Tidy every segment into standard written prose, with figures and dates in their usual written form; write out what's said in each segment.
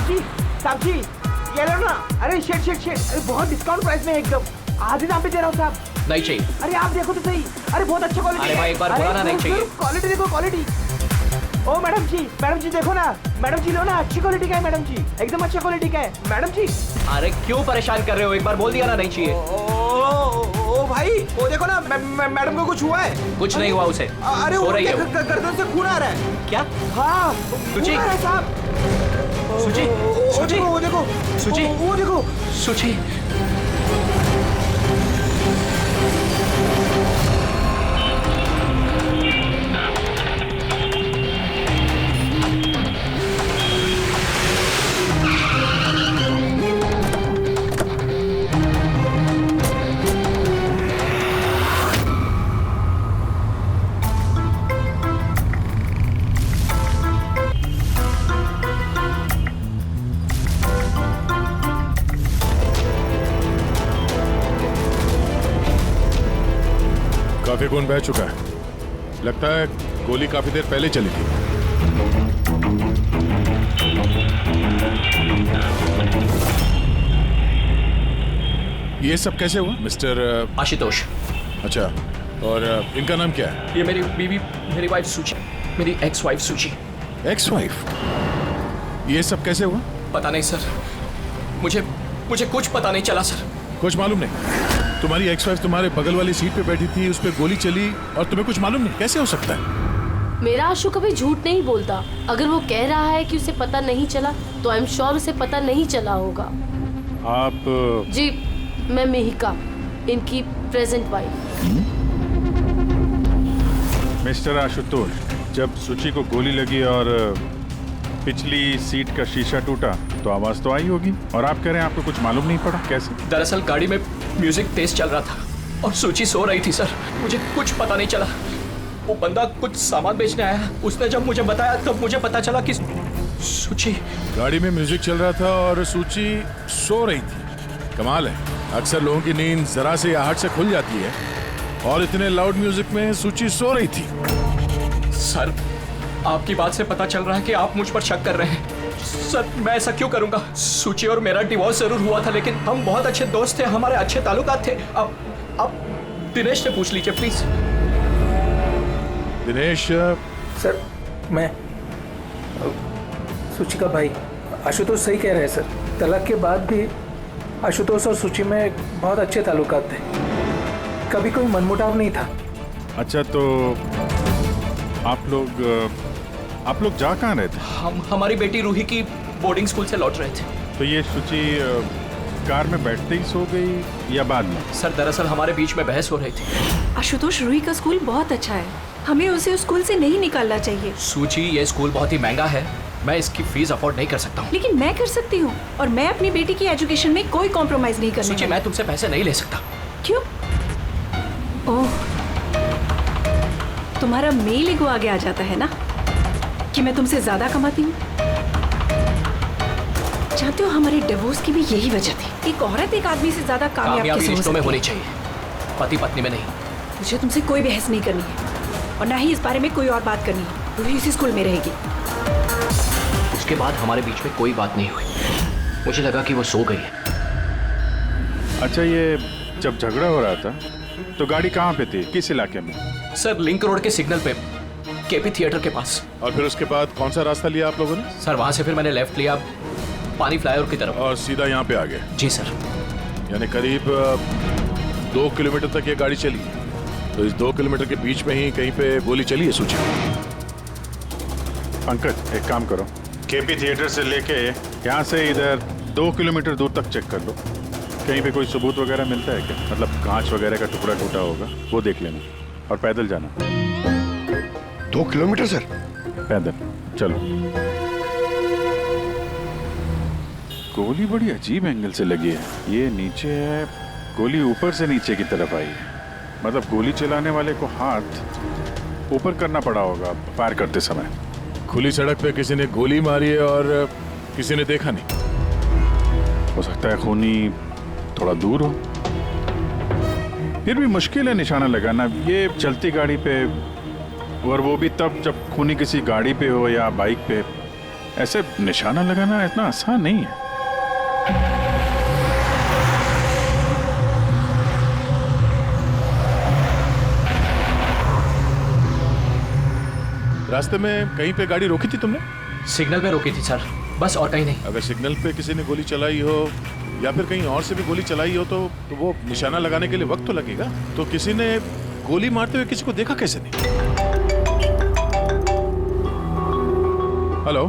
साहब जी ये लो ना। अरे शेट अरे बहुत डिस्काउंट प्राइस में एकदम आधे दाम पे दे रहा हूँ साहब। नहीं चाहिए। अरे आप देखो तो सही। अरे बहुत अच्छा क्वालिटी। अरे भाई एक बार बोला ना नहीं चाहिए। क्वालिटी देखो क्वालिटी। ओ मैडम जी देखो ना। मैडम जी लो ना, अच्छी क्वालिटी का है मैडम जी, एकदम अच्छा क्वालिटी का है मैडम जी। अरे क्यों परेशान कर रहे हो, एक बार बोल दिया ना नहीं चाहिए। ओ भाई वो देखो ना, मैडम को कुछ हुआ है? कुछ नहीं हुआ उसे। अरे सो रही है वो। गर्दन से खून आ रहा है। क्या? हाँ सुची। खून आ रहा है साहब। सुची वो देखो सुची वो देखो सुची। काफी खून बह चुका है, लगता है गोली काफी देर पहले चली थी। ये सब कैसे हुआ मिस्टर आशुतोष। अच्छा, और इनका नाम क्या है? ये मेरी बीवी, मेरी वाइफ सुची, मेरी एक्स वाइफ सुची। Ex wife? ये सब कैसे हुआ? पता नहीं सर, मुझे कुछ पता नहीं चला सर। कुछ मालूम नहीं? तुम्हारी एक्स वाइफ तुम्हारे बगल वाली सीट पे बैठी थी, उस पर गोली चली और तुम्हें कुछ मालूम नहीं? कैसे हो सकता है? मेरा आशु कभी झूठ नहीं बोलता। अगर वो कह रहा है कि उसे पता नहीं चला तो आई एम श्योर उसे पता नहीं चला होगा। आप जी, मैं मेहिका, इनकी प्रेजेंट वाइफ। मिस्टर आशुतोष, जब सुची को गोली लगी और पिछली सीट का शीशा टूटा तो आवाज तो आई होगी, और आप कह रहे हैं आपको कुछ मालूम नहीं पड़ा? कैसे? दरअसल गाड़ी में म्यूजिक तेज चल रहा था और सुची सो रही थी सर, मुझे कुछ पता नहीं चला। वो बंदा कुछ सामान बेचने आया, उसने जब मुझे बताया तब मुझे पता चला कि सुची। गाड़ी में म्यूजिक चल रहा था और सूची सो रही थी। कमाल है, अक्सर लोगों की नींद जरा से आहट से खुल जाती है और इतने लाउड म्यूजिक में सूची सो रही थी। सर, आपकी बात से पता चल रहा है कि आप मुझ पर शक कर रहे हैं। सर, मैं ऐसा क्यों करूंगा? सुची और मेरा डिवोर्स जरूर हुआ था, लेकिन हम बहुत अच्छे दोस्त थे, हमारे अच्छे ताल्लुकात थे। अब दिनेश से पूछ लीजिए प्लीज। दिनेश? सर, मैं सुची का भाई। आशुतोष सही कह रहे हैं सर, तलाक के बाद भी आशुतोष और सुची में बहुत अच्छे ताल्लुकात थे, कभी कोई मनमुटाव नहीं था। अच्छा, तो आप लोग जा कहाँ रहे थे? हम हमारी बेटी रूही की बोर्डिंग स्कूल से लौट रहे थे। तो ये सुची कार में बैठते ही सो गई या बाद में? सर, दरअसल हमारे बीच में बहस हो रही थी। आशुतोष, रूही का स्कूल बहुत अच्छा है, हमें उसे उस स्कूल से नहीं निकालना चाहिए। सूची, ये स्कूल बहुत ही महंगा है, मैं इसकी फीस अफोर्ड नहीं कर सकता हूँ। लेकिन मैं कर सकती हूँ, और मैं अपनी बेटी की एजुकेशन में कोई कॉम्प्रोमाइज नहीं करने सूची, वाली। मैं तुमसे पैसे नहीं ले सकता। क्यों? ओह, तुम्हारा मेल ईगो आगे आ जाता है ना कि मैं तुमसे ज्यादा कमाती हूँ। जानते हो, हमारे डिवोर्स की भी यही वजह थी। एक औरत एक आदमी से ज्यादा कामयाब कैसे हो रिश्तों में सकती होनी है? चाहिए, पति पत्नी में नहीं। मुझे तुमसे कोई बहस नहीं करनी है, और ना ही इस बारे में कोई और बात करनी है। रूही इसी स्कूल में रहेगी। उसके बाद हमारे बीच में कोई बात नहीं हुई, मुझे लगा कि वो सो गई है। अच्छा, ये जब झगड़ा हो रहा था तो गाड़ी कहाँ पे थी, किस इलाके में? सर, लिंक रोड के सिग्नल पे, केपी थिएटर के पास। और फिर उसके बाद कौन सा रास्ता लिया आप लोगों ने? सर, वहां से फिर मैंने लेफ्ट लिया पानी फ्लाईओवर की तरफ। और सीधा यहाँ पे आ गए? जी सर। यानी करीब 2 किलोमीटर तक ये गाड़ी चली, तो इस 2 किलोमीटर के बीच में ही कहीं पे गोली चली है सूची। पंकज, एक काम करो, केपी थिएटर से लेके यहाँ से इधर 2 किलोमीटर दूर तक चेक कर लो, कहीं पे कोई सबूत वगैरह मिलता है क्या? मतलब कांच वगैरह का टुकड़ा टूटा होगा, वो देख लेना, और पैदल जाना। 2 किलोमीटर सर? पैदल चलो। गोली बड़ी अजीब एंगल से लगी है, ये नीचे है, गोली ऊपर से नीचे की तरफ आई है। मतलब गोली चलाने वाले को हाथ ऊपर करना पड़ा होगा फायर करते समय। खुली सड़क पे किसी ने गोली मारी है और किसी ने देखा नहीं। हो सकता है खूनी थोड़ा दूर हो, फिर भी मुश्किल है निशाना लगाना ये चलती गाड़ी पे, और वो भी तब जब खूनी किसी गाड़ी पे हो या बाइक पे। ऐसे निशाना लगाना इतना आसान नहीं है। रास्ते में कहीं पे गाड़ी रोकी थी तुमने? सिग्नल पे रोकी थी सर, बस और कहीं नहीं। अगर सिग्नल पे किसी ने गोली चलाई हो या फिर कहीं और से भी गोली चलाई हो तो वो निशाना लगाने के लिए वक्त तो लगेगा। तो किसी ने गोली मारते हुए किसी को देखा कैसे नहीं? हेलो,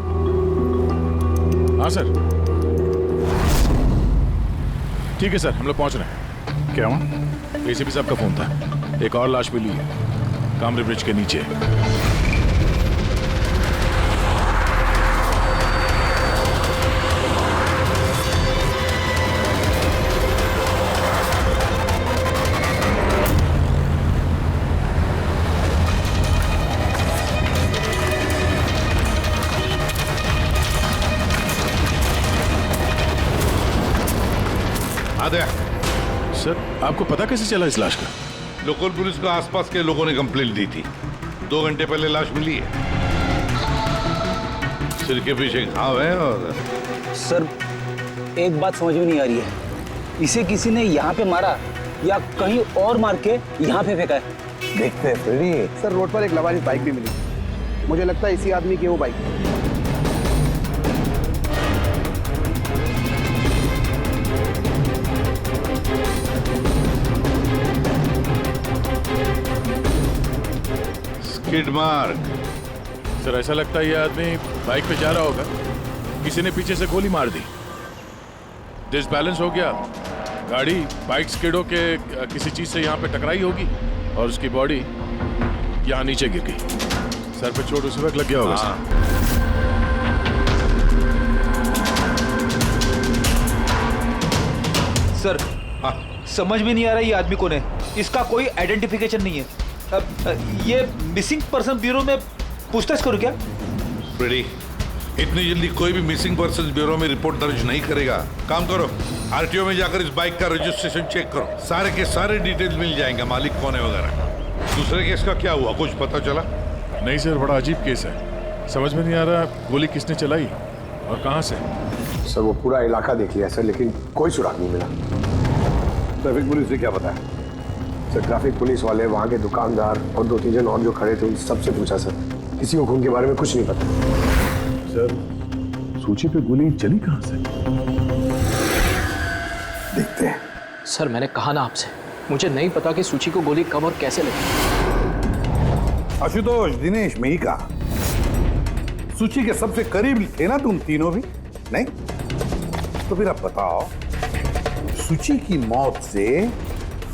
हाँ सर, ठीक है सर, हम लोग पहुंच रहे हैं। क्या हुआ? एसीपी साहब का फोन था, एक और लाश मिली है कामरे ब्रिज के नीचे। सर, आपको पता कैसे चला इस लाश का? लोकल पुलिस को आसपास के लोगों ने कंप्लेंट दी थी। 2 घंटे पहले लाश मिली है। सिर के पीछे घाव है। और सर, एक बात समझ में नहीं आ रही है, इसे किसी ने यहाँ पे मारा या कहीं और मार के यहाँ पे फेंका है? देखते हैं फ्रेडी। सर, रोड पर एक लवारिस बाइक भी मिली, मुझे लगता है इसी आदमी की वो बाइक। Skid mark. सर, ऐसा लगता है ये आदमी बाइक पे जा रहा होगा, किसी ने पीछे से गोली मार दी, डिसबैलेंस हो गया, गाड़ी बाइक स्किडो के किसी चीज से यहाँ पे टकराई होगी और उसकी बॉडी यहाँ नीचे गिर गई। सर पे चोट उसी वक्त लग गया होगा। सर, समझ में नहीं आ रहा ये आदमी कौन है, इसका कोई आइडेंटिफिकेशन नहीं है। ये मिसिंग पर्सन ब्यूरो में पूछताछ करूं क्या? फ्रेडी, इतनी जल्दी कोई भी मिसिंग पर्सन ब्यूरो में रिपोर्ट दर्ज नहीं करेगा। काम करो, आरटीओ में जाकर इस बाइक का रजिस्ट्रेशन चेक करो, सारे के सारे डिटेल्स मिल जाएंगे, मालिक कौन है वगैरह। दूसरे केस का क्या हुआ, कुछ पता चला? नहीं सर, बड़ा अजीब केस है, समझ में नहीं आ रहा गोली किसने चलाई और कहाँ से। सर, वो पूरा इलाका देख लिया सर, लेकिन कोई सुराग नहीं मिला। ट्रैफिक पुलिस ने क्या बताया? सर, ट्रैफिक पुलिस वाले, वहाँ के दुकानदार और 2-3 जन और जो खड़े थे उन सबसे पूछा सर, किसी को खून के बारे में कुछ नहीं पता। सर, सूची पे गोली चली कहाँ से? देखते हैं। सर, मैंने कहा ना आपसे, मुझे नहीं पता कि सूची को गोली कब और कैसे लगी। आशुतोष, दिनेश, मेहिका, सूची के सबसे करीब थे ना तुम तीनों भी? नहीं? तो फिर अब बताओ, सूची की मौत से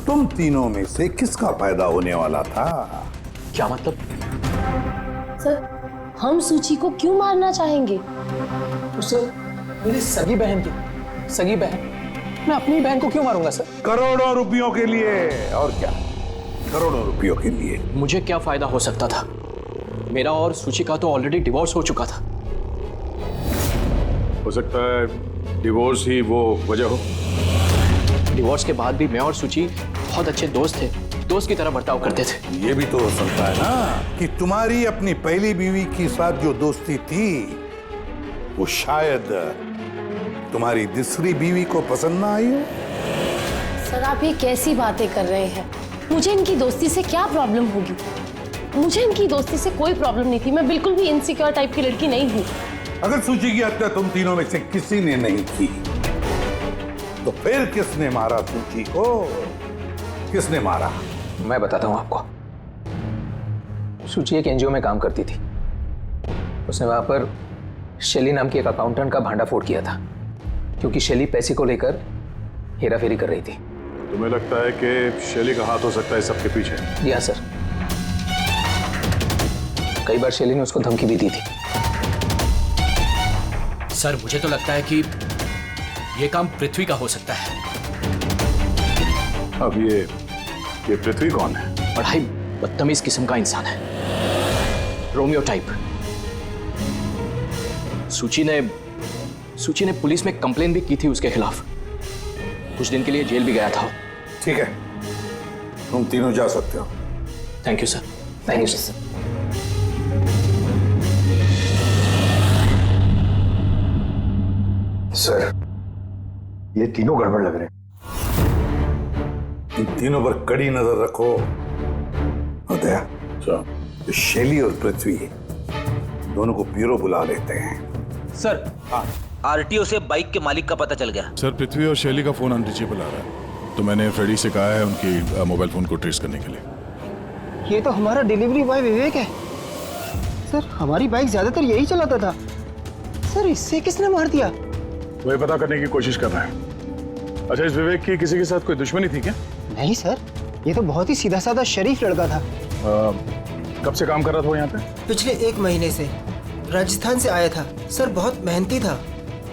तुम तीनों में से किसका फायदा होने वाला था? क्या मतलब? सर, हम सूची को क्यों मारना चाहेंगे? सर, मेरी सगी बहन थी, सगी बहन, मैं अपनी बहन को क्यों मारूंगा सर? करोड़ों रुपयों के लिए। और क्या? करोड़ों रुपयों के लिए। मुझे क्या फायदा हो सकता था? मेरा और सूची का तो ऑलरेडी डिवोर्स हो चुका था। हो सकता है डिवोर्स ही वो वजह हो। डिवोर्स के बाद भी मैं और सूची बहुत अच्छे दोस्त थे, दोस्त की तरह बर्ताव करते थे। ये भी तो हो सकता है ना कि तुम्हारी अपनी पहली बीवी के साथ जो दोस्ती थी वो शायद तुम्हारी दूसरी बीवी को पसंद ना आई हो। सर, आप ये कैसी बातें कर रहे हैं? मुझे इनकी दोस्ती से क्या प्रॉब्लम होगी? मुझे इनकी दोस्ती से कोई प्रॉब्लम नहीं थी, मैं बिल्कुल भी इनसिक्योर टाइप की लड़की नहीं हूँ। अगर सूची की हत्या तुम तीनों में से किसी ने नहीं की तो फिर किसने मारा सूची को? किसने मारा? मैं बताता हूँ आपको। सूची एक एनजीओ में काम करती थी, उसने वहां पर शैली नाम की एक अकाउंटेंट का भांडाफोड़ किया था, क्योंकि शैली पैसे को लेकर हेराफेरी कर रही थी। तुम्हें लगता है कि शैली का हाथ हो सकता है सबके पीछे? जी हाँ सर, कई बार शैली ने उसको धमकी भी दी थी। सर, मुझे तो लगता है कि ये काम पृथ्वी का हो सकता है। अब ये पृथ्वी कौन है? बड़ा ही बदतमीज किस्म का इंसान है, रोमियो टाइप। सूची ने पुलिस में कंप्लेन भी की थी उसके खिलाफ, कुछ दिन के लिए जेल भी गया था। ठीक है, तुम तीनों जा सकते हो। Thank you sir. Thank you sir. Sir, ये तीनों गड़बड़ लग रहे हैं। इन तीनों पर कड़ी नजर रखो। और दया, तो शैली और पृथ्वी दोनों को ब्यूरो बुला लेते हैं। सर, आरटीओ से बाइक के मालिक का पता चल गया। सर, पृथ्वी और शैली का फोन अनरीचेबल आ रहा है, तो मैंने फ्रेडी से कहा है उनकी मोबाइल फोन को ट्रेस करने के लिए। ये तो हमारा डिलीवरी बॉय विवेक है। सर, हमारी बाइक ज्यादातर यही चलाता था। सर, इससे किसने मार दिया? वही पता करने की कोशिश कर रहा है। अच्छा, इस विवेक की किसी के साथ कोई दुश्मनी थी क्या? नहीं सर, ये तो बहुत ही सीधा साधा शरीफ लड़का था। कब से काम कर रहा था वो यहाँ पे? पिछले 1 महीने से। राजस्थान से आया था। सर, बहुत मेहनती था।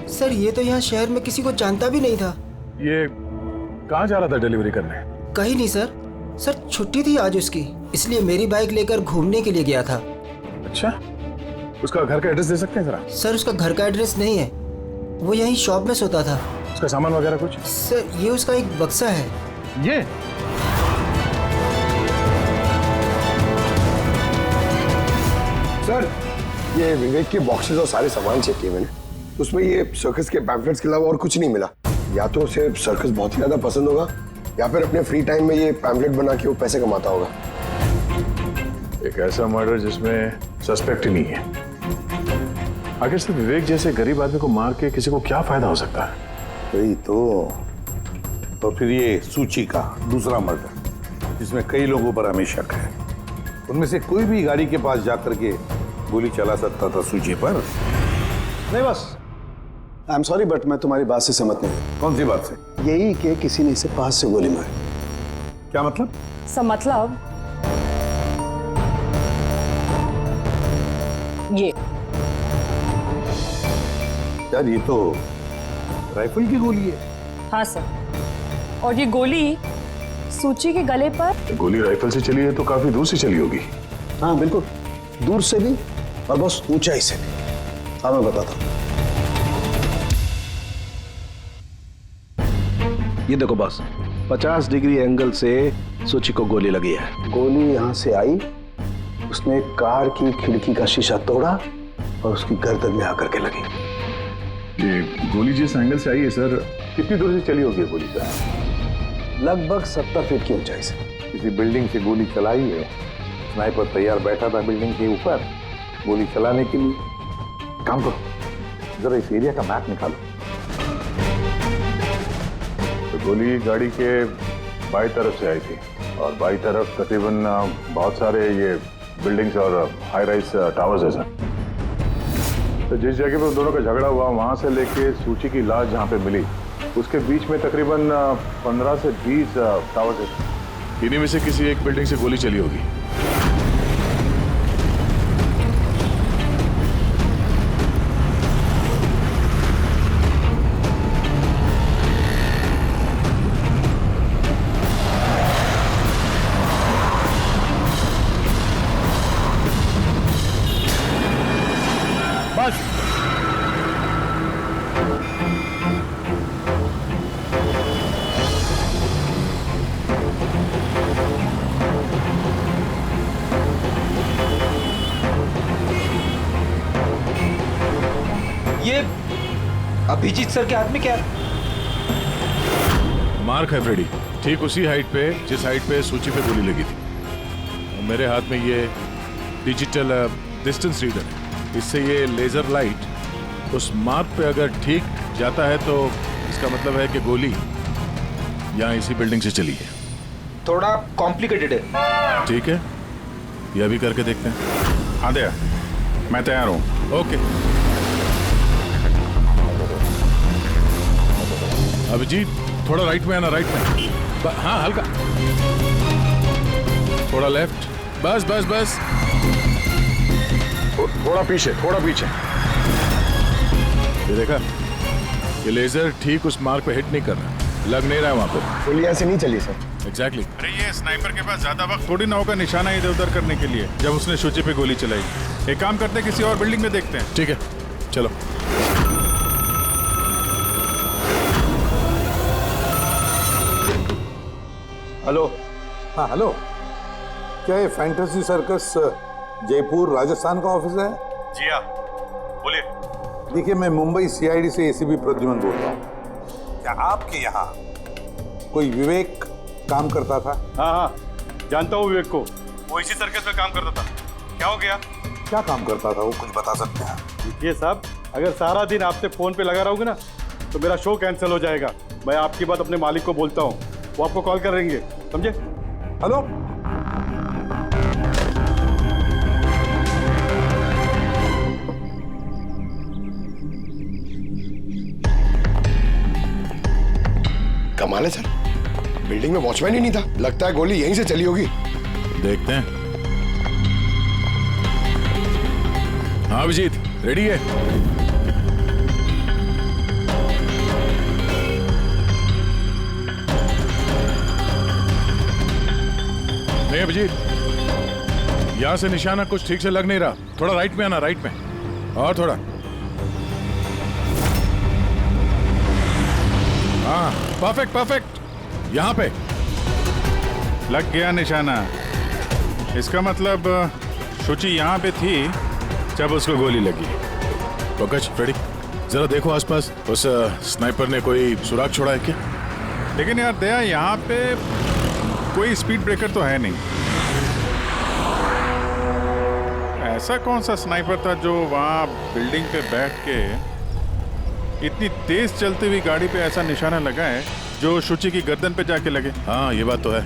सर, ये तो यहाँ शहर में किसी को जानता भी नहीं था। ये कहाँ जा रहा था डिलीवरी करने? कहीं नहीं सर। सर, छुट्टी थी आज उसकी, इसलिए मेरी बाइक लेकर घूमने के लिए गया था। अच्छा, उसका घर का एड्रेस दे सकते हैं जरा? सर, उसका घर का एड्रेस नहीं है, वो यहीं शॉप में सोता था। उसका सामान वगैरह कुछ? सर, ये उसका एक बक्सा है। ये? सर, ये विवेक के बॉक्सेस और सारे सामान चेक किए मैंने, उसमें ये सर्कस के पैम्फलेट्स के अलावा और कुछ नहीं मिला। या तो उसे सर्कस बहुत ही ज्यादा पसंद होगा, या फिर अपने फ्री टाइम में ये पैम्फलेट बना के वो पैसे कमाता होगा। एक ऐसा मर्डर जिसमें सस्पेक्ट ही नहीं है। आखिर से विवेक जैसे गरीब आदमी को मार के किसी को क्या फायदा हो सकता है? वही तो फिर ये सूची का दूसरा मर्डर, जिसमें कई लोगों पर हमें शक है, उनमें से कोई भी गाड़ी के पास जाकर के गोली चला सकता था सूची पर? नहीं बस, आई एम सॉरी बट मैं तुम्हारी बात से सहमत नहीं। कौन सी बात से? यही कि किसी ने इसे पास से गोली मारी। क्या मतलब? सब मतलब ये। यार, ये तो राइफल की गोली है। हाँ सर, और ये गोली सूची के गले पर। गोली राइफल से चली है तो काफी दूर से चली होगी। हाँ बिल्कुल, दूर से भी और बस ऊंचाई से भी। हाँ, मैं बताता हूँ। ये देखो बस, 50 डिग्री एंगल से सूची को गोली लगी है। गोली यहाँ से आई, उसने कार की खिड़की का शीशा तोड़ा और उसकी गर्दन में आकर के लगी। ये गोली जिस एंगल से आई है सर, कितनी दूर से चली होगी गोली सर? लगभग 70 फीट की ऊंचाई से। किसी बिल्डिंग से गोली चलाई है, स्नाइपर तैयार बैठा था बिल्डिंग के ऊपर गोली चलाने के लिए। काम करो, जरा इस एरिया का मैप निकालो। तो गोली गाड़ी के बाई तरफ से आई थी, और बाई तरफ तकरीबन बहुत सारे ये बिल्डिंग्स और हाई राइज टावर्स है सर। तो जिस जगह पर दोनों का झगड़ा हुआ, वहां से लेके सूची की लाश जहां पे मिली, उसके बीच में तकरीबन 15 से 20 टावर्स है। इन्हीं में से किसी एक बिल्डिंग से गोली चली होगी। ये अभिजीत सर के हाथ में क्या है? मार्क है फ्रेडी, ठीक उसी हाइट पे जिस हाइट पे सूची पे गोली लगी थी। और मेरे हाथ में ये डिजिटल डिस्टेंस रीडर है। इससे ये लेजर लाइट उस मार्क पे अगर ठीक जाता है तो इसका मतलब है कि गोली यहाँ इसी बिल्डिंग से चली है। थोड़ा कॉम्प्लिकेटेड है। ठीक है, ये अभी करके देखते हैं। हाँ दया, मैं तैयार हूँ। ओके अभिजीत, थोड़ा राइट में आना, राइट में। हाँ, हल्का थोड़ा लेफ्ट। बस बस बस, थोड़ा पीछे, थोड़ा पीछे। ये देखा, ये लेजर ठीक उस मार्क पे हिट नहीं कर रहा, लग नहीं रहा है वहां पे। गोली यहाँ से नहीं चली सर। एग्जैक्टली। अरे ये स्नाइपर के पास ज्यादा वक्त थोड़ी ना होगा निशाना इधर उधर करने के लिए, जब उसने सूची पे गोली चलाई। एक काम करते हैं, किसी और बिल्डिंग में देखते हैं। ठीक है, चलो। हेलो। हाँ हेलो, क्या ये फैंटेसी सर्कस जयपुर राजस्थान का ऑफिस है? जी हाँ, बोलिए। देखिए, मैं मुंबई सीआईडी से एसीपी प्रद्युमन बोल रहा हूँ। क्या आपके यहाँ कोई विवेक काम करता था? हाँ हाँ, जानता हूँ विवेक को। वो इसी सर्कस में काम करता था। क्या हो गया? क्या काम करता था वो, कुछ बता सकते हैं? देखिए साहब, अगर सारा दिन आपसे फोन पे लगा रहोगे ना तो मेरा शो कैंसिल हो जाएगा। मैं आपकी बात अपने मालिक को बोलता हूँ, वो आपको कॉल करेंगे, समझे? हेलो, कमाल है सर, बिल्डिंग में वॉचमैन ही नहीं था। लगता है गोली यहीं से चली होगी। देखते हैं। हाँ अभिजीत, रेडी है? नहीं अभिजीत, यहां से निशाना कुछ ठीक से लग नहीं रहा। थोड़ा राइट में आना, राइट में, और थोड़ा। हाँ परफेक्ट परफेक्ट, यहां पे लग गया निशाना। इसका मतलब शुचि यहाँ पे थी जब उसको गोली लगी। पंकज, फ्रेडी, जरा देखो आसपास, उस स्नाइपर ने कोई सुराग छोड़ा है क्या? लेकिन यार दया, यहाँ पे कोई स्पीड ब्रेकर तो है नहीं। ऐसा कौन सा स्नाइपर था जो वहाँ बिल्डिंग पे बैठ के इतनी तेज चलती हुई गाड़ी पे ऐसा निशाना लगाए जो शुचि की गर्दन पे जाके लगे? हाँ ये बात तो है।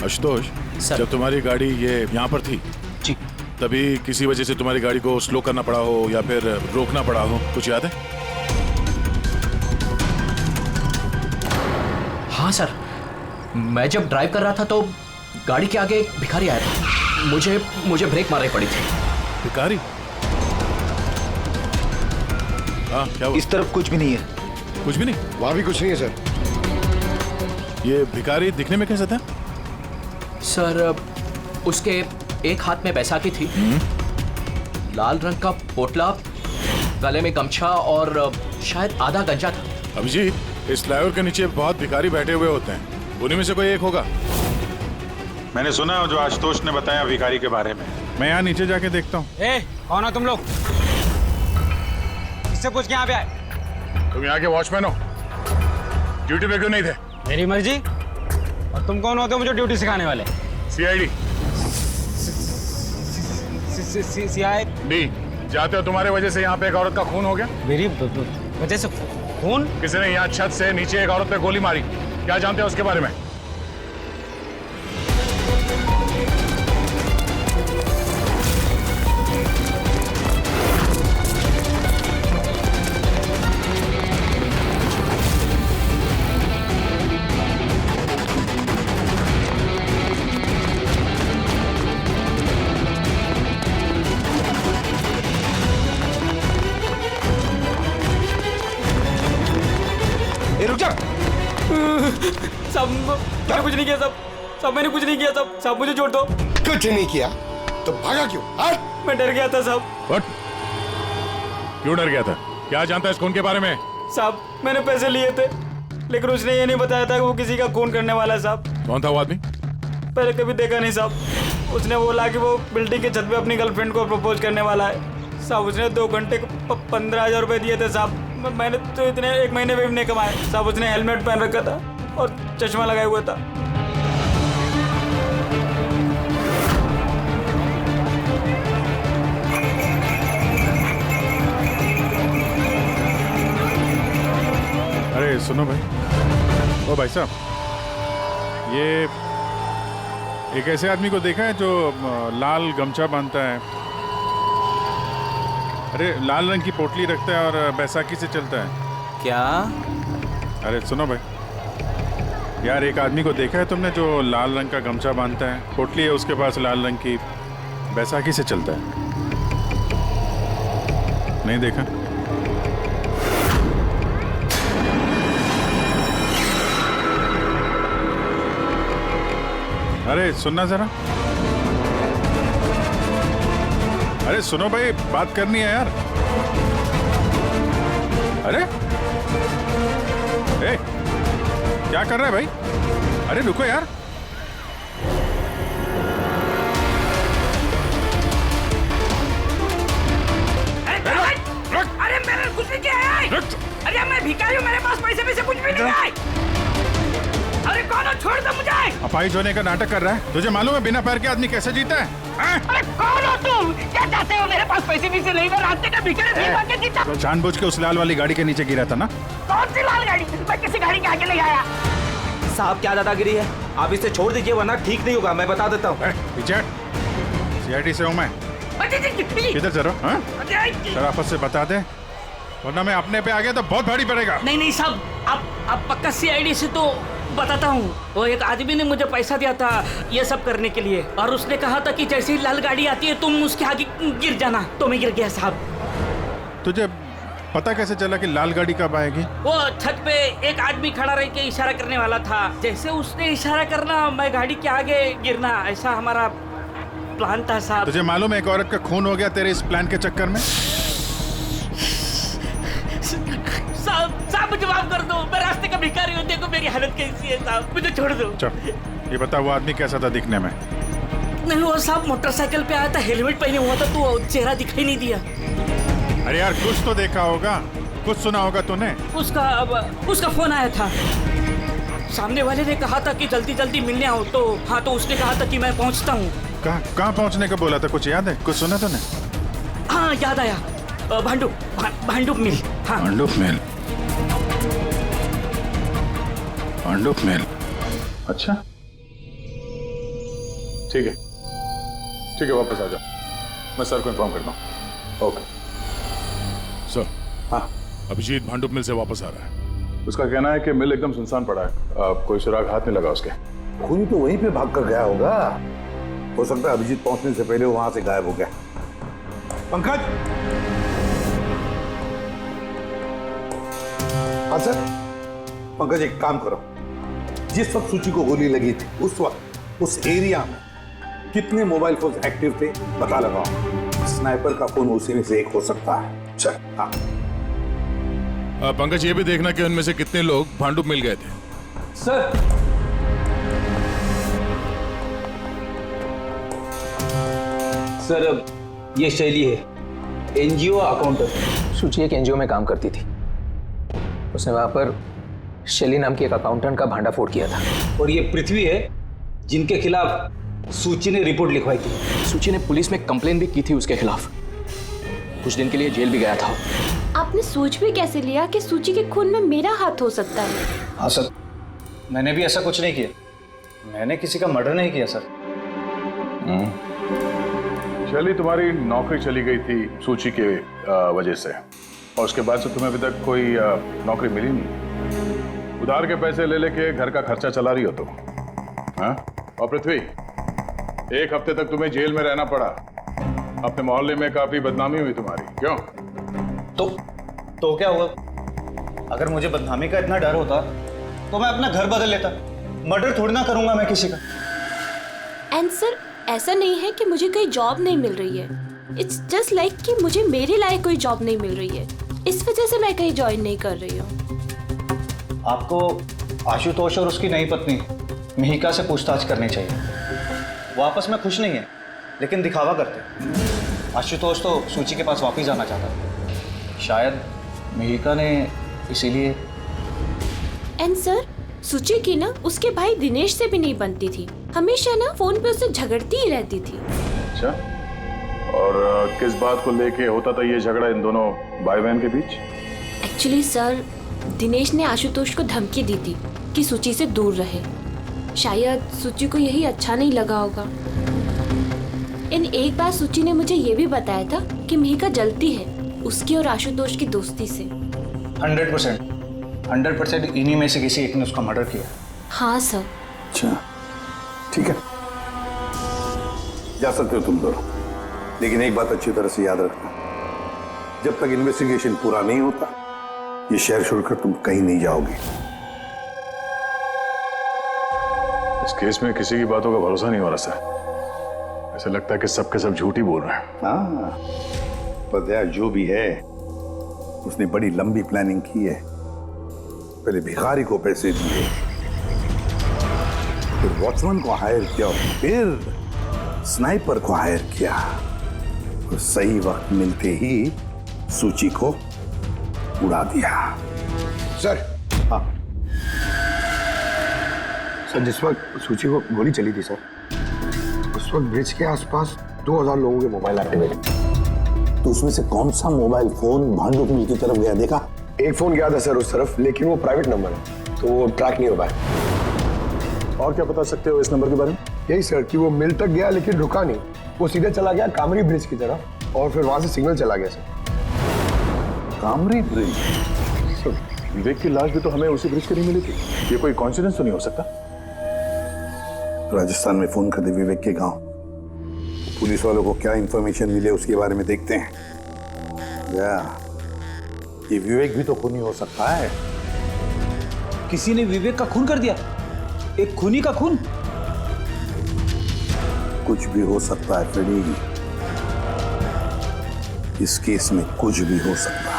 आशुतोष, जब तुम्हारी गाड़ी ये यहाँ पर थी जी, तभी किसी वजह से तुम्हारी गाड़ी को स्लो करना पड़ा हो या फिर रोकना पड़ा हो, कुछ याद है? हाँ सर, मैं जब ड्राइव कर रहा था तो गाड़ी के आगे एक भिखारी आया था। मुझे ब्रेक मारनी पड़ी थी। भिखारी? हाँ क्या हुआ? इस तरफ कुछ भी नहीं है। कुछ भी नहीं? वहां भी कुछ नहीं है सर। ये भिखारी दिखने में कैसा था? सर, उसके एक हाथ में बैसाखी थी, लाल रंग का पोटला, गले में गमछा और शायद आधा गंजा था। अभिजीत, इस फ्लाईओवर के नीचे बहुत भिखारी बैठे हुए होते हैं, उन्हीं में से कोई एक होगा। मैंने सुना जो आशुतोष ने बताया भिखारी के बारे में। मैं यहाँ नीचे जाके देखता हूँ। कौन हो तुम लोग? इससे पूछ के यहाँ पे आए? तुम यहाँ के वॉचमैन हो? ड्यूटी पे क्यों नहीं थे? मेरी मर्जी। और तुम कौन होते हो मुझे ड्यूटी सिखाने वाले? सीआईडी। सीआईडी? जाते हो, तुम्हारे वजह से यहाँ पे एक औरत का खून हो गया। मेरी वजह से खून? किसी ने यहाँ छत से नीचे एक औरत पे गोली मारी। क्या जानते हो उसके बारे में? सब मैंने कुछ नहीं किया। सब मैंने कुछ नहीं किया। सब मुझे छोड़ दो। कुछ नहीं किया तो भागा क्यों? मैं डर गया था साहब। What? क्यों डर गया था? क्या जानता है इस खून के बारे में? साहब, मैंने पैसे लिए थे, लेकिन उसने ये नहीं बताया था कि वो किसी का खून करने वाला है साहब। कौन था वो आदमी? पहले कभी देखा नहीं साहब। उसने बोला कि वो बिल्डिंग के छत पे अपनी गर्लफ्रेंड को प्रपोज करने वाला है साहब। उसने 2 घंटे को 15,000 रुपए दिए थे साहब। मैंने तो इतने 1 महीने में भी नहीं कमाए साहब। उसने हेलमेट पहन रखा था और चश्मा लगाए हुआ था। अरे सुनो भाई, ओ भाई साहब, ये एक ऐसे आदमी को देखा है जो लाल गमछा बांधता है, अरे लाल रंग की पोटली रखता है और बैसाखी से चलता है? क्या? अरे सुनो भाई यार, एक आदमी को देखा है तुमने जो लाल रंग का गमछा बांधता है, पोटली है उसके पास लाल रंग की, बैसाखी से चलता है? नहीं देखा? अरे सुनना जरा। अरे सुनो भाई, बात करनी है यार। अरे ए, क्या कर रहा है भाई? अरे रुको यार। अरे मैंने कुछ नहीं किया है। अरे मैं भिखारी हूँ, मेरे पास पैसे कुछ भी नहीं है। अरे कौन हो, छोड़ दो मुझे। अपाहिज होने का नाटक कर रहा है। तुझे मालूम है बिना पैर के आदमी कैसे जीता है? अरे कौन हो तुम? क्या चाहते हो? मेरे पास पैसे नहीं, मैं रास्ते का भिखारी नहीं बन के जीता। तो जानबूझ के उस लाल वाली गाड़ी के नीचे गिरा था ना? कौन सी लाल गाड़ी? मैं किसी गाड़ी के आगे नहीं आया। साहब क्या दादागिरी है, आप इसे छोड़ दीजिए वरना ठीक नहीं होगा, मैं बता देता हूँ। सीआईडी से हूँ मैं। किधर जरा शराफत से बता दे, वरना मैं अपने पे आ गया तो बहुत भारी पड़ेगा। नहीं साहब, आप पक्का सीआईडी से तो बताता हूँ। वो एक आदमी ने मुझे पैसा दिया था ये सब करने के लिए, और उसने कहा था कि जैसे ही लाल गाड़ी आती है तुम उसके आगे गिर जाना, तो मैं गिर गया साहब। तुझे पता कैसे चला कि लाल गाड़ी कब आएगी? वो छत पे एक आदमी खड़ा रह के इशारा करने वाला था, जैसे उसने इशारा करना मैं गाड़ी के आगे गिरना, ऐसा हमारा प्लान था साहब। तुझे मालूम है एक औरत का खून हो गया तेरे इस प्लान के चक्कर में? साहब मुझे माफ कर दो, मैं रास्ते का भिखारी हूँ, देखो मेरी हालत कैसी है साहब, मुझे छोड़ दो। चल ये बता, वो आदमी कैसा था दिखने में? नहीं वो साहब मोटरसाइकिल पे आया था, हेलमेट पहने हुआ था, तो चेहरा दिखाई नहीं दिया। अरे यार कुछ तो देखा होगा, कुछ सुना होगा तूने? उसका फोन आया था, सामने वाले ने कहा था कि जल्दी जल्दी मिलने आओ, तो हाँ तो उसने कहा था कि मैं पहुँचता हूँ। कहाँ पहुँचने का बोला था, कुछ याद है? कुछ सुना तूने? हाँ याद आया, भांडुप मिल। हाँ भांडुप मिल। अच्छा ठीक है वापस आ जा, मैं सर को इन्फॉर्म करता हूँ। Okay sir. हाँ अभिजीत भांडुप मिल से वापस आ रहा है। उसका कहना है कि मिल एकदम सुनसान पड़ा है, कोई सुराग हाथ नहीं लगा उसके। खूनी तो वहीं पे भाग कर गया होगा, हो सकता है अभिजीत पहुंचने से पहले वहां से गायब हो गया। पंकज। हाँ सर। पंकज एक काम करो, जिस वक्त सूची को गोली लगी थी उस वक्त उस एरिया में कितने मोबाइल फोन एक्टिव थे पता लगाओ, स्नाइपर का फोन उसी में से एक हो सकता है। चल हाँ। पंकज ये भी देखना कि उनमें से कितने लोग भांडुप मिल गए थे। सर सर ये शैली है, एनजीओ अकाउंटेंट। सूची एक एनजीओ में काम करती थी, उसने वहां पर शैली नाम की एक अकाउंटेंट का भांडाफोड़ किया था। और ये पृथ्वी है जिनके खिलाफ सूची ने रिपोर्ट लिखवाई थी। सूची ने पुलिस में कंप्लेन भी की थी उसके खिलाफ, कुछ दिन के लिए जेल भी गया था। आपने सोच भी कैसे लिया कि सूची के खून में मेरा हाथ हो सकता है? हाँ सर, मैंने भी ऐसा कुछ नहीं किया, मैंने किसी का मर्डर नहीं किया सर। शैली तुम्हारी नौकरी चली गई थी सूची के वजह से, और उसके बाद से तुम्हें अभी तक कोई नौकरी मिली नहीं। उधार के पैसे ले लेके घर का खर्चा चला रही हो तुम। हाँ? और पृथ्वी, एक हफ्ते तक तुम्हें जेल में रहना पड़ा, अपने मोहल्ले में काफी बदनामी हुई तुम्हारी। क्यों? तो क्या हुआ? अगर मुझे बदनामी का इतना डर होता तो मैं अपना घर बदल लेता, मर्डर थोड़ी ना करूंगा मैं किसी का। एंड सर ऐसा नहीं है कि मुझे कोई जॉब नहीं मिल रही है, इट्स जस्ट लाइक कि मुझे मेरे लायक कोई जॉब नहीं मिल रही है, इस वजह से मैं कहीं ज्वाइन नहीं कर रही हूँ। आपको आशुतोष और उसकी नई पत्नी मिहिका से पूछताछ करनी चाहिए। वो आपस में खुश नहीं है लेकिन दिखावा करते। आशुतोष तो सूची के पास वापस जाना चाहता है, शायद मिहिका ने इसीलिए। एंड सर सूची की ना उसके भाई दिनेश से भी नहीं बनती थी, हमेशा ना फोन पे उससे झगड़ती ही रहती थी। अच्छा, और किस बात को लेके होता था ये झगड़ा इन दोनों भाई बहन के बीच? एक्चुअली सर दिनेश ने आशुतोष को धमकी दी थी कि सूची से दूर रहे, शायद सूची को यही अच्छा नहीं लगा होगा। एक बार सूची ने मुझे ये भी बताया था कि मिहिका जलती है उसकी और आशुतोष की दोस्ती से। 100% इन्हीं में से किसी एक ने उसका मर्डर किया। हाँ सर। अच्छा ठीक है, जा सकते हो तुम दोनों, लेकिन एक बात अच्छी तरह से याद रखना, जब तक इन्वेस्टिगेशन पूरा नहीं होता ये शहर छोड़कर तुम कहीं नहीं जाओगे। इस केस में किसी की बातों का भरोसा नहीं हो रहा सर, ऐसा लगता है कि सबके सब झूठ ही बोल रहे हैं। हाँ, पर यार जो भी है उसने बड़ी लंबी प्लानिंग की है। पहले भिखारी को पैसे दिए, फिर वॉचमैन को हायर किया, फिर स्नाइपर को हायर किया, और सही वक्त मिलते ही सूची को उड़ा दिया। सर, हाँ सर, जिस वक्त सूची को गोली चली थी सर, उस वक्त ब्रिज के आसपास 2000 लोगों के मोबाइल एक्टिवेट थे। तो उसमें से कौन सा मोबाइल फोन भांडुप मिल की तरफ गया, देखा? एक फोन गया था सर उस तरफ, लेकिन वो प्राइवेट नंबर है तो वो ट्रैक नहीं हो पाया। और क्या बता सकते हो इस नंबर के बारे में? यही सर कि वो मिल तक गया लेकिन रुका नहीं, वो सीधे चला गया कामरी ब्रिज की तरफ और फिर वहां से सिग्नल चला गया सर। कामरी ब्रिज? विवेक की लाश भी तो हमें उसी ब्रिज के नहीं मिली थी। ये कोई कॉन्सिडेंस तो नहीं हो सकता? राजस्थान में फोन कर दे विवेक के गांव, पुलिस वालों को क्या इंफॉर्मेशन मिले उसके बारे में देखते हैं। ये विवेक भी तो खूनी हो सकता है। किसी ने विवेक का खून कर दिया? एक खूनी का खून? कुछ भी हो सकता है फ्रेडी, इस केस में कुछ भी हो सकता है।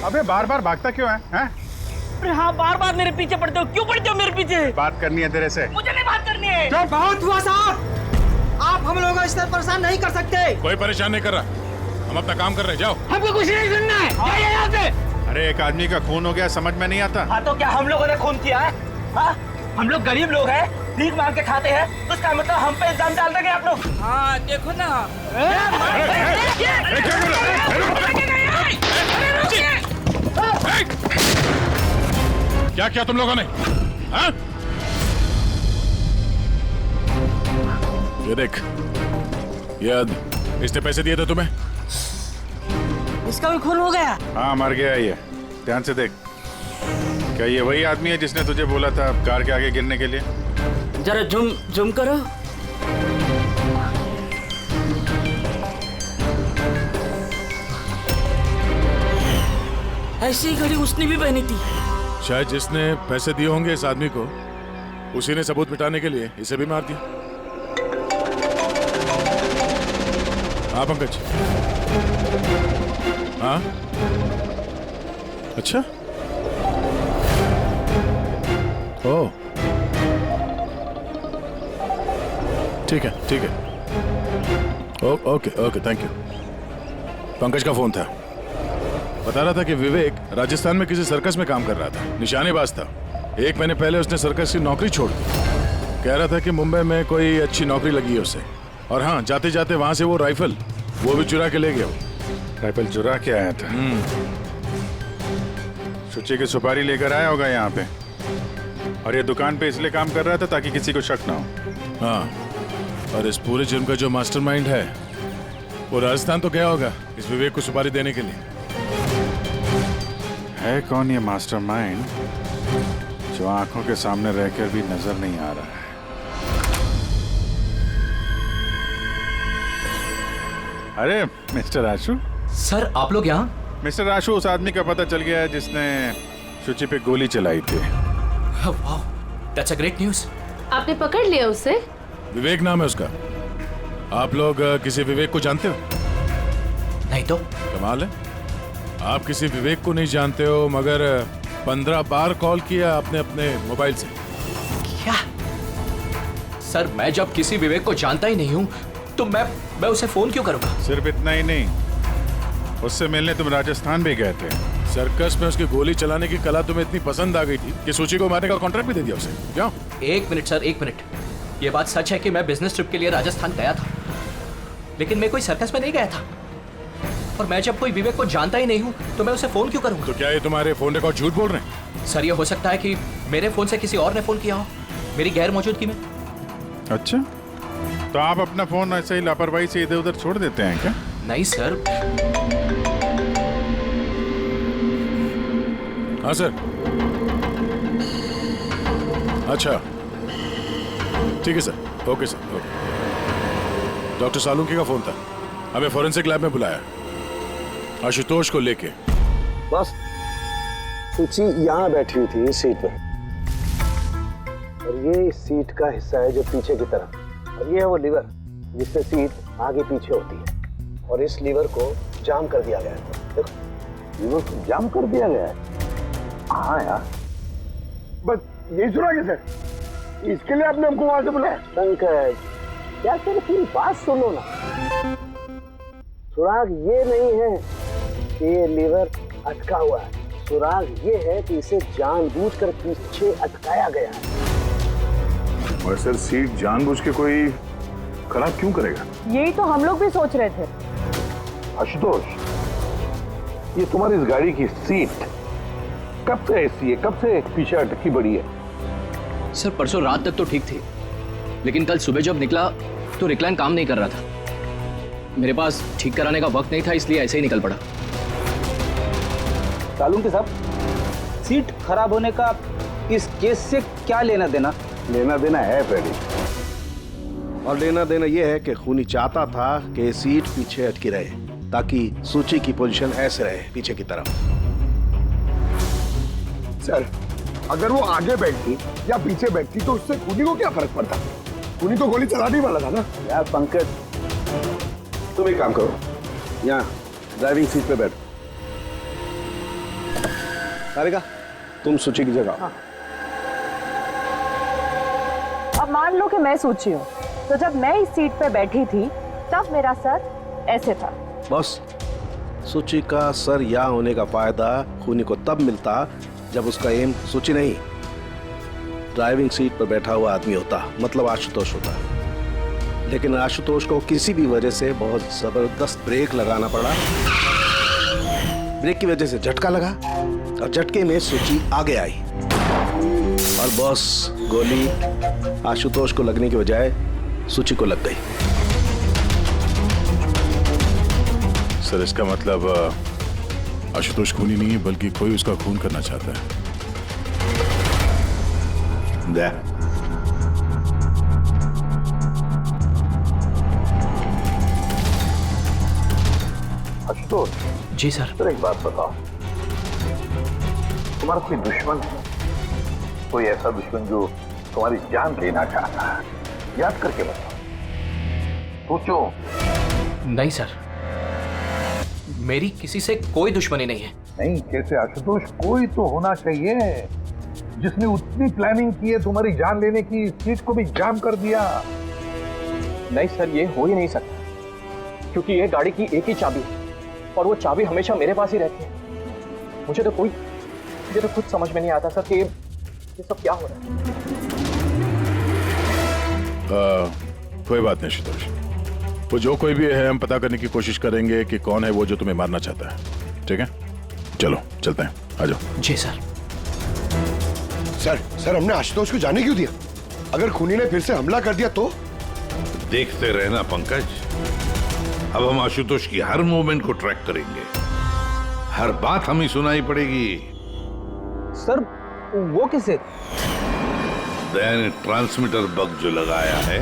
अबे बार बार भागता क्यों है? हैं? अरे हाँ, बार बार मेरे पीछे पड़ते हो, क्यों पड़ते हो मेरे पीछे? बात करनी है तेरे से। मुझे नहीं बात करनी है। तो बहुत हुआ साहब, आप हम लोगों को इस तरह परेशान नहीं कर सकते। कोई परेशान नहीं कर रहा, हम अपना काम कर रहे हैं, जाओ। हमको कुछ नहीं सुनना है, जाइए यहाँ से। अरे एक आदमी का खून हो गया, समझ में नहीं आता? हाँ तो क्या हम लोगों ने खून किया है? हाँ, हम लोग गरीब लोग हैं, भीख मांग के खाते हैं, उसका मतलब हम पे इल्जाम डाल देंगे आप लोग? हाँ देखो ना। क्या किया तुम लोगों ने? हाँ? ये देख, ये इसने पैसे दिए थे तुम्हें? इसका भी खून हो गया? हाँ मर गया ये, ध्यान से देख। क्या ये वही आदमी है जिसने तुझे बोला था कार के आगे गिरने के लिए? जरा जूम करो। ऐसी घड़ी उसने भी पहनी थी। शायद जिसने पैसे दिए होंगे इस आदमी को, उसी ने सबूत मिटाने के लिए इसे भी मार दिया। हाँ पंकज? हाँ अच्छा, ओ ठीक है ठीक है, okay okay thank you. Pankaj का फोन था, बता रहा था कि विवेक राजस्थान में किसी सर्कस में काम कर रहा था, निशानेबाज था। 1 महीने पहले उसने सर्कस की नौकरी छोड़ दी। कह रहा था कि मुंबई में कोई अच्छी नौकरी लगी है उसे, और हाँ जाते जाते वहां से वो राइफल वो भी चुरा के ले गया। राइफल चुरा के आया था? सुची की सुपारी लेकर आया होगा यहाँ पे, और ये दुकान पे इसलिए काम कर रहा था ताकि किसी को शक ना हो। हाँ, और इस पूरे जुर्म का जो मास्टरमाइंड है वो राजस्थान तो गया होगा इस विवेक को सुपारी देने के लिए। है कौन ये मास्टरमाइंड जो आंखों के सामने रहकर भी नजर नहीं आ रहा है? अरे मिस्टर आशु। सर आप लोग यहाँ? मिस्टर आशु, उस आदमी का पता चल गया है जिसने शुचि पे गोली चलाई थी। वाह, दैट्स अ ग्रेट न्यूज़। आपने पकड़ लिया उसे? विवेक नाम है उसका। आप लोग किसी विवेक को जानते हो? नहीं तो। कमाल है, आप किसी विवेक को नहीं जानते हो, मगर 15 बार कॉल किया आपने अपने मोबाइल से। क्या? सर मैं जब किसी विवेक को जानता ही नहीं हूँ तो मैं उसे फोन क्यों करूँगा? सिर्फ इतना ही नहीं, उससे मिलने तुम राजस्थान भी गए थे। सर्कस में उसकी गोली चलाने की कला तुम्हें इतनी पसंद आ गई थी कि सूची को मारने का कॉन्ट्रैक्ट भी दे दिया उसे। क्या? एक मिनट सर, एक मिनट। ये बात सच है कि मैं बिजनेस ट्रिप के लिए राजस्थान गया था, लेकिन मैं कोई सर्कस में नहीं गया था। और मैं जब कोई विवेक को जानता ही नहीं हूँ तो मैं उसे फोन क्यों करूँगा? तो क्या ये तुम्हारे फोन रिकॉर्ड झूठ बोल रहे हैं? सर ये हो सकता है कि मेरे फोन से किसी और ने फोन किया हो मेरी गैर मौजूदगी में। अच्छा, तो आप अपना फोन ऐसे ही लापरवाही से इधर उधर छोड़ देते हैं क्या? नहीं सर। हाँ सर। अच्छा ठीक है sir, okay sir, okay. Doctor Salunkhe का फोन था, हमें फॉरेंसिक लैब में बुलाया आशुतोष को लेके। बस सूची यहाँ बैठी हुई थी इस सीट पे, और ये इस सीट का हिस्सा है जो पीछे की तरफ, और ये है वो लीवर जिससे सीट आगे पीछे होती है, और इस लीवर को जाम कर दिया गया है। देखो, लीवर को जाम कर दिया गया है। हाँ यार, बस यही सुराग है सर, इसके लिए आपने हमको वहां से बुलाया? पंकज, क्या तेरी पूरी बात सुनो ना। सुराग ये नहीं है कि ये लीवर अटका हुआ है, सुराग ये है कि इसे जानबूझकर पीछे अटकाया गया है। और सर, सीट जानबूझ के कोई खराब क्यों करेगा? यही तो हम लोग भी सोच रहे थे। आशुतोष, ये तुम्हारी इस गाड़ी की सीट कब से ऐसी है, कब से पीछे अटकी पड़ी है? सर परसों रात तक तो ठीक थी, लेकिन कल सुबह जब निकला तो रिक्लाइन काम नहीं कर रहा था। मेरे पास ठीक कराने का वक्त नहीं था, इसलिए ऐसे ही निकल पड़ा। तालुंके साहब, सीट खराब होने का इस केस से क्या लेना देना? लेना देना है फ्रेडी, और लेना देना यह है कि खूनी चाहता था कि सीट पीछे अटकी रहे ताकि सूची की पोजीशन ऐसे रहे पीछे की तरफ। सर, अगर वो आगे बैठती या पीछे बैठती तो उससे खूनी को क्या फर्क पड़ता? खूनी तो गोली चलाने वाला था ना। यार पंकज, तुम एक काम करो, यहाँ ड्राइविंग सीट पे बैठो। सारिका, तुम सूची की जगह। हाँ। अब मान लो कि मैं सूची हूँ, तो जब मैं इस सीट पे बैठी थी तब मेरा सर ऐसे था। बस सूची का सर यहाँ होने का फायदा खूनी को तब मिलता जब उसका एम सूची नहीं, ड्राइविंग सीट पर बैठा हुआ आदमी होता, मतलब आशुतोष होता। लेकिन आशुतोष को किसी भी वजह से बहुत जबरदस्त ब्रेक लगाना पड़ा। ब्रेक की वजह से झटका लगा और झटके में सूची आगे आई और बॉस गोली आशुतोष को लगने की बजाय सूची को लग गई। सर, इसका मतलब आशुतोष खूनी नहीं है, बल्कि कोई उसका खून करना चाहता है। आशुतोष जी सर। सर, एक बात बताओ, तुम्हारा कोई दुश्मन है? कोई ऐसा दुश्मन जो तुम्हारी जान लेना चाहता है? याद करके बताओ, सोचो। नहीं सर, मेरी किसी से कोई दुश्मनी नहीं है। नहीं, कैसे आशुतोष, कोई तो होना चाहिए जिसने उतनी प्लानिंग की है तुम्हारी जान लेने की, सीट को भी जाम कर दिया। नहीं सर, ये हो ही नहीं सकता, क्योंकि ये गाड़ी की एक ही चाबी है और वो चाबी हमेशा मेरे पास ही रहती है। मुझे तो खुद समझ में नहीं आता सर कि ये सब क्या हो रहा है। कोई बात नहीं आशुतोष, वो जो कोई भी है हम पता करने की कोशिश करेंगे कि कौन है वो जो तुम्हें मारना चाहता है। ठीक है, चलो चलते हैं, आ जाओ। जी सर। सर, हमने आशुतोष को जाने क्यों दिया? अगर खूनी ने फिर से हमला कर दिया तो? देखते रहना पंकज, अब हम आशुतोश की हर मूवमेंट को ट्रैक करेंगे, हर बात हमें सुनाई पड़ेगी। सर, वो किसे? दया ने ट्रांसमीटर बग जो लगाया है।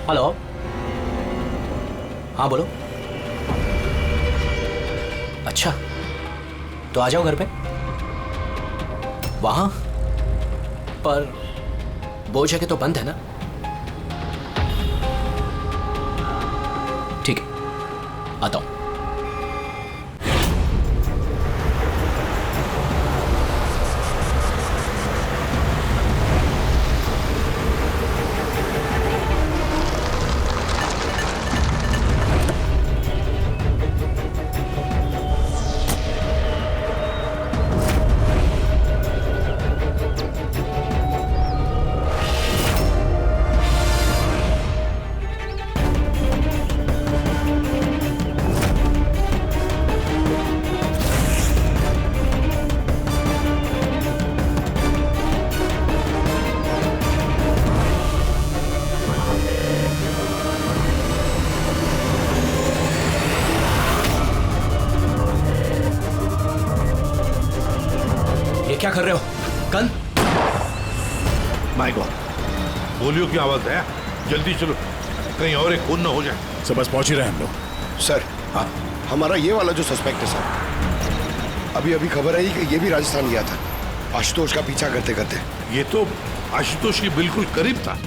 हेलो, हाँ बोलो। अच्छा, तो आ जाओ घर पे। वहां पर वो जगह तो बंद है ना? ठीक है, आता हूं। क्या कर रहे हो? गन? माय गॉड, गोलियों की आवाज है। जल्दी चलो, कहीं और एक खून न हो जाए। सब बस पहुंच ही रहे हैं हम लोग। सर हमारा ये वाला जो सस्पेक्ट है सर, अभी अभी खबर आई कि ये भी राजस्थान गया था आशुतोष का पीछा करते करते। ये तो आशुतोष के बिल्कुल करीब था।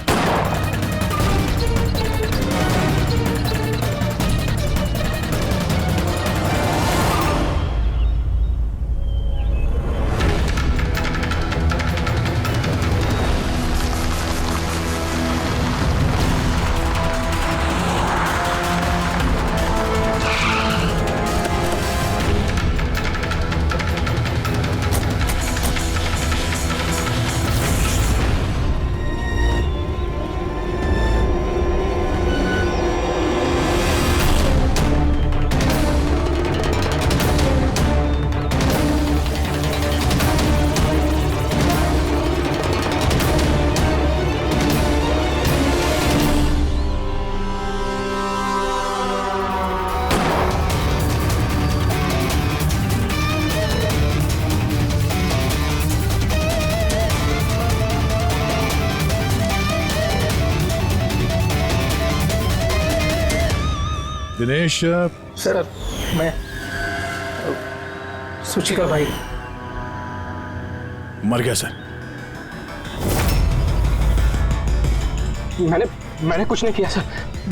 दिनेश सर मैं सूची का भाई मर गया सर। मैंने कुछ नहीं किया सर।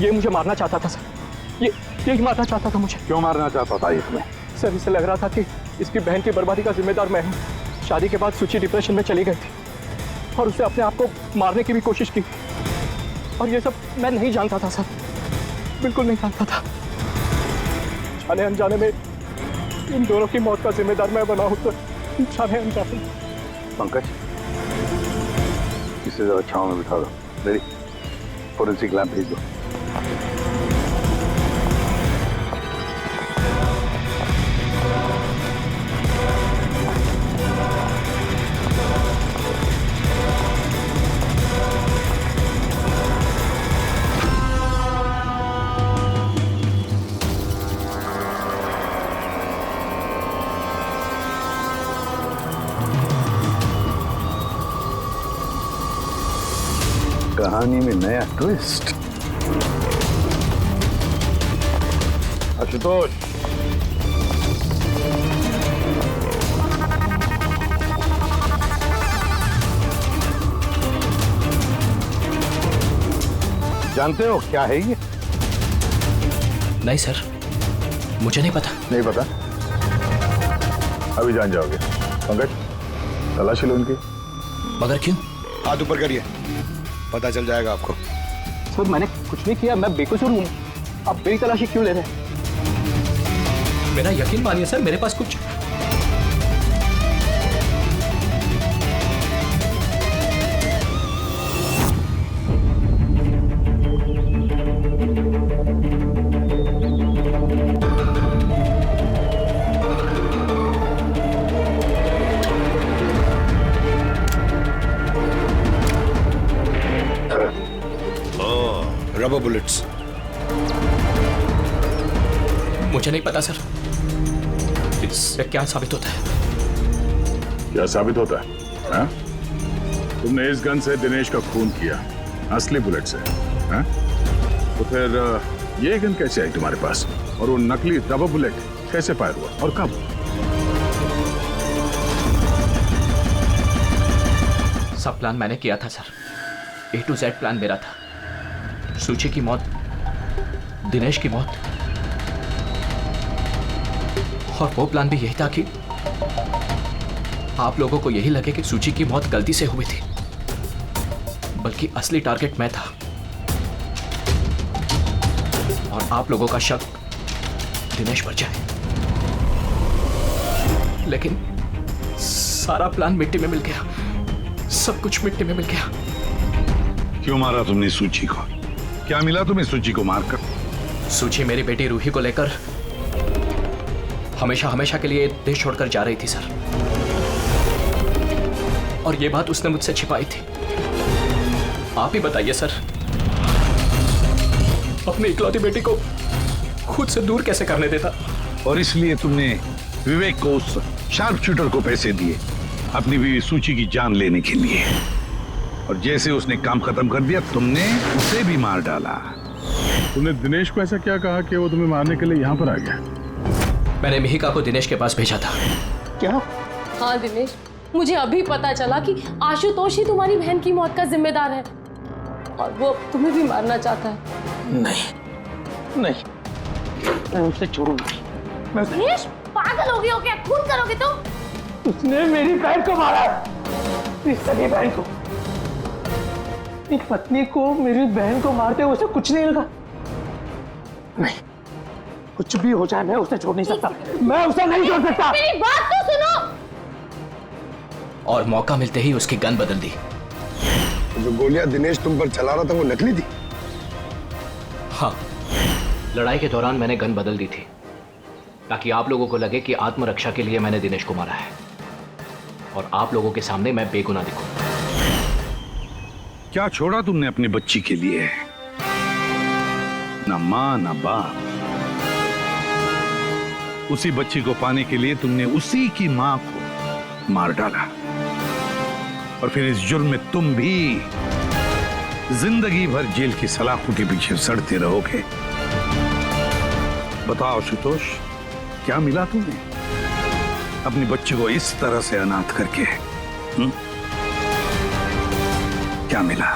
ये मुझे मारना चाहता था सर। ये मारना चाहता था मुझे। क्यों मारना चाहता था ये तुम्हें? सर इसे लग रहा था कि इसकी बहन की बर्बादी का जिम्मेदार मैं हूँ। शादी के बाद सूची डिप्रेशन में चली गई थी और उसने अपने आप को मारने की भी कोशिश की और ये सब मैं नहीं जानता था सर, बिल्कुल नहीं जानता था। जाने अनजाने में इन दोनों की मौत का जिम्मेदार मैं बना हूँ सर, जाने अनजाने। पंकज इसे जरा छांव में बिठा दो, मेरी फोरेंसिक लैब भेज दो। कहानी में नया ट्विस्ट। आशुतोष जानते हो क्या है ये? नहीं सर, मुझे नहीं पता। नहीं पता? अभी जान जाओगे। पंकज तलाशी लो इनकी। मगर क्यों? हाथ ऊपर करिए, पता चल जाएगा आपको। सर मैंने कुछ नहीं किया, मैं बेकसूर हूँ। आप मेरी तलाशी क्यों ले रहे हैं? मेरा यकीन मानिए सर, मेरे पास कुछ रबर बुलेट्स। मुझे नहीं पता सर, इससे क्या साबित होता है? क्या साबित होता है? हा? तुमने इस गन से दिनेश का खून किया, असली बुलेट से। हा? तो फिर ये गन कैसे आई तुम्हारे पास? और वो नकली रबर बुलेट कैसे फायर हुआ और कब? सब प्लान मैंने किया था sir. A to Z plan मेरा था। सूची की मौत, दिनेश की मौत, और वो प्लान भी यही था कि आप लोगों को यही लगे कि सूची की मौत गलती से हुई थी, बल्कि असली टारगेट मैं था और आप लोगों का शक दिनेश पर जाए। लेकिन सारा प्लान मिट्टी में मिल गया, सब कुछ मिट्टी में मिल गया। क्यों मारा तुमने सूची को? क्या मिला तुम्हें सूची को मारकर? सूची मेरी बेटी रूही को लेकर हमेशा हमेशा के लिए देश छोड़कर जा रही थी सर, और ये बात उसने मुझसे छिपाई थी। आप ही बताइए सर, अपनी इकलौती बेटी को खुद से दूर कैसे करने देता? और इसलिए तुमने विवेक को, उस शार्प शूटर को पैसे दिए अपनी बीवी सूची की जान लेने के लिए। और जैसे उसने काम खत्म कर दिया तुमने उसे भी मार डाला। तूने दिनेश को ऐसा क्या कहा कि वो तुम्हें मारने के लिए यहाँ पर आ गया? मैंने मिहिका को दिनेश के पास भेजा था। क्या? हाँ दिनेश, मुझे अभी पता चला कि आशुतोष ही तुम्हारी बहन की मौत का जिम्मेदार है और वो तुम्हें भी मारना चाहता है। नहीं नहीं, मैं उसे छोड़ूंगा। दिनेश, पागल हो गए हो क्या? खून करोगे तुम? उसने मेरी बहन को मारा, मेरी सगी बहन को। मेरी पत्नी को मेरी बहन को मारते हुए उसे कुछ नहीं लगा। नहीं, कुछ भी हो जाए मैं उसे छोड़ नहीं सकता। मैं उसे नहीं छोड़ सकता। मेरी बात तो सुनो। और मौका मिलते ही उसकी गन बदल दी। जो गोलियां दिनेश तुम पर चला रहा था वो नकली थी? हाँ, लड़ाई के दौरान मैंने गन बदल दी थी ताकि आप लोगों को लगे कि आत्मरक्षा के लिए मैंने दिनेश को मारा है और आप लोगों के सामने मैं बेगुनाह दिखूं। क्या छोड़ा तुमने अपनी बच्ची के लिए? ना मां ना बाप। उसी बच्ची को पाने के लिए तुमने उसी की मां को मार डाला और फिर इस जुर्म में तुम भी जिंदगी भर जेल की सलाखों के पीछे सड़ते रहोगे। बताओ आशुतोष, क्या मिला तुम्हें अपनी बच्ची को इस तरह से अनाथ करके? क्या मिला?